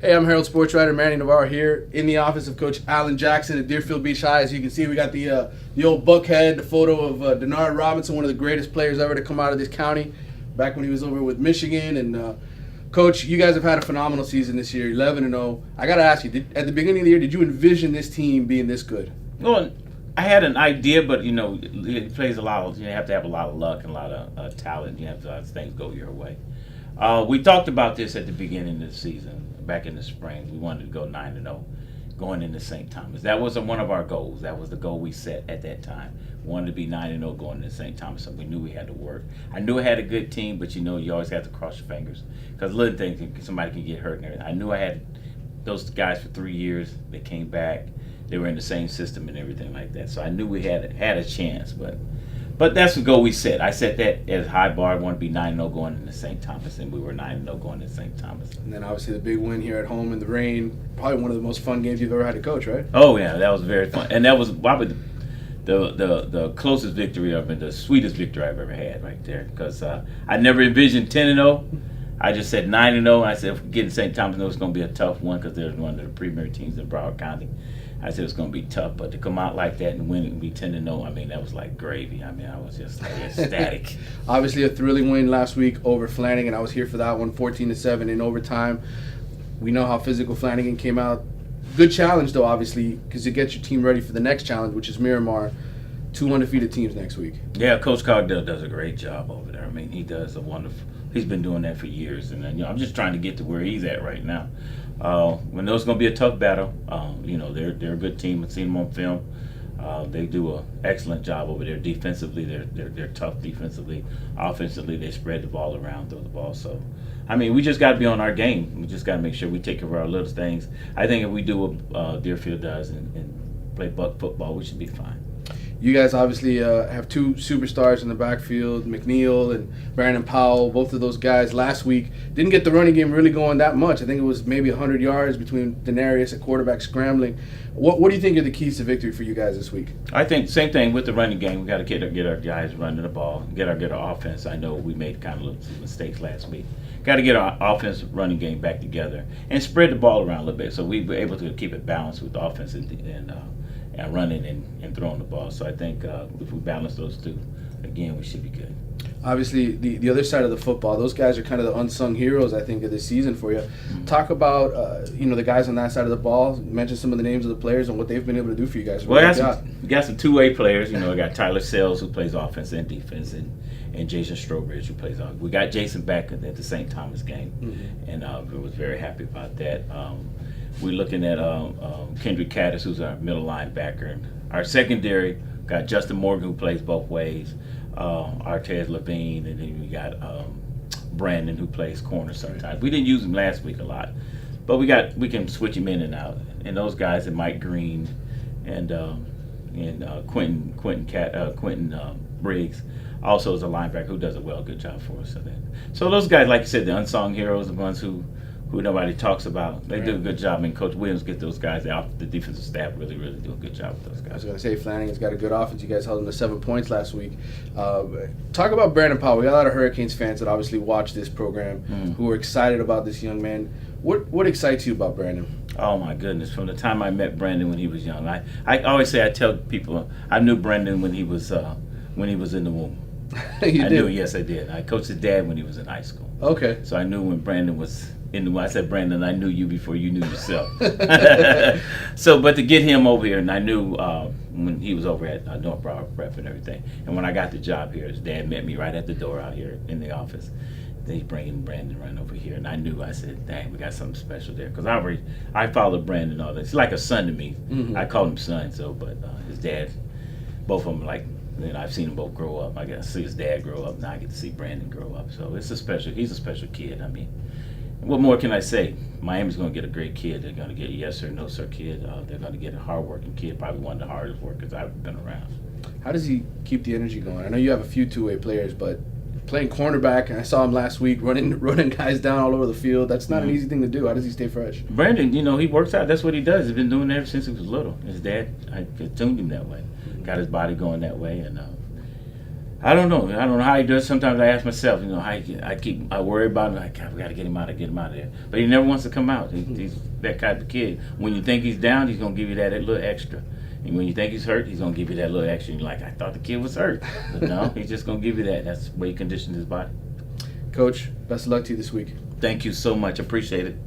Hey, I'm Herald sportswriter Manny Navarro here in the office of Coach Alan Jackson at Deerfield Beach High. As you can see, we got the old Buckhead, the photo of Denard Robinson, one of the greatest players ever to come out of this county, back when he was over with Michigan. And Coach, you guys have had a phenomenal season this year, 11-0. I got to ask you, at the beginning of the year, did you envision this team being this good? Well, I had an idea, but it plays a lot of. You have to have a lot of luck and a lot of talent. You have to have things go your way. We talked about this at the beginning of the season, back in the spring. We wanted to go 9-0, going into St. Thomas. That was one of our goals. That was the goal we set at that time. We wanted to be 9-0 going into St. Thomas, so we knew we had to work. I knew I had a good team, but you always have to cross your fingers because little things, somebody can get hurt and everything. I knew I had those guys for 3 years. They came back. They were in the same system and everything like that. So I knew we had a chance, but that's the goal we set. I set that as high bar. I want to be 9-0 going into St. Thomas, and we were 9-0 going into St. Thomas. And then obviously the big win here at home in the rain. Probably one of the most fun games you've ever had to coach, right? Oh yeah, that was very fun, and that was probably the closest victory the sweetest victory I've ever had right there. Because I never envisioned 10-0. I just said 9-0, and I said if we get in St. Thomas, it's going to be a tough one because they're one of the premier teams in Broward County. I said it's going to be tough, but to come out like that and win it and be 10-0, I mean, that was like gravy. I mean, I was just like ecstatic. Obviously, a thrilling win last week over Flanagan. I was here for that one, 14-7 in overtime. We know how physical Flanagan came out. Good challenge, though, obviously, because it gets your team ready for the next challenge, which is Miramar. 2 undefeated teams next week. Yeah, Coach Cogdell does a great job over there. I mean, he does a wonderful. He's been doing that for years, and I'm just trying to get to where he's at right now. We know it's going to be a tough battle. They're a good team. I've seen them on film. They do an excellent job over there defensively. They're tough defensively. Offensively, they spread the ball around, throw the ball. So, I mean, we just got to be on our game. We just got to make sure we take care of our little things. I think if we do what Deerfield does and play Buck football, we should be fine. You guys obviously have 2 superstars in the backfield, McNeil and Brandon Powell. Both of those guys last week didn't get the running game really going that much. I think it was maybe 100 yards between Denarius at quarterback scrambling. What do you think are the keys to victory for you guys this week? I think same thing with the running game. We got to get our guys running the ball, get our offense. I know we made kind of little mistakes last week. Got to get our offense running game back together and spread the ball around a little bit so we were able to keep it balanced with the offense and running and throwing the ball. So I think if we balance those two, again, we should be good. Obviously, the other side of the football, those guys are kind of the unsung heroes, I think, of this season for you. Mm-hmm. Talk about the guys on that side of the ball. Mention some of the names of the players and what they've been able to do for you guys. Well, we got some two-way players. We got Tyler Sells, who plays offense and defense, and Jason Strobridge, who plays offense. We got Jason back at the St. Thomas game, mm-hmm. and we was very happy about that. We're looking at Kendrick Caddis, who's our middle linebacker. And our secondary got Justin Morgan, who plays both ways, Artez Levine, and then we got Brandon, who plays corner sometimes. We didn't use him last week a lot, but we can switch him in and out. And those guys are Mike Green and Quentin Briggs, also is a linebacker who does a good job for us. So those guys, like you said, the unsung heroes, the ones who nobody talks about. They do a good job, and Coach Williams get those guys out. The defensive staff really do a good job with those guys. I was going to say, Flanagan's got a good offense. You guys held them to 7 points last week. Talk about Brandon Powell. We got a lot of Hurricanes fans that obviously watch this program who are excited about this young man. What excites you about Brandon? Oh, my goodness. From the time I met Brandon when he was young, I always say, I tell people, I knew Brandon when he was in the womb. I knew, yes, I did. I coached his dad when he was in high school. Okay. So I knew when Brandon was I said, Brandon, I knew you before you knew yourself. So, but to get him over here, and I knew when he was over at North Broward Prep and everything, and when I got the job here, his dad met me right at the door out here in the office. Then he's bringing Brandon right over here, and I said, dang, we got something special there. Because I followed Brandon all this. He's like a son to me. Mm-hmm. I call him son, but his dad, both of them, I've seen them both grow up. I got to see his dad grow up. Now I get to see Brandon grow up. So he's a special kid. I mean, what more can I say? Miami's going to get a great kid. They're going to get a yes sir, no sir kid. They're going to get a hard-working kid, probably one of the hardest workers I've been around. How does he keep the energy going? I know you have a few two-way players, but playing cornerback, and I saw him last week running guys down all over the field. That's not an easy thing to do. How does he stay fresh? Brandon, he works out. That's what he does. He's been doing it ever since he was little. His dad tuned him that way, got his body going that way, and I don't know. I don't know how he does. Sometimes I ask myself, I worry about him. Like, we got to get him out of there. But he never wants to come out. He's that type of kid. When you think he's down, he's gonna give you that little extra. And when you think he's hurt, he's gonna give you that little extra. And you're like, I thought the kid was hurt, but no, he's just gonna give you that. That's the way he conditioned his body. Coach, best of luck to you this week. Thank you so much. Appreciate it.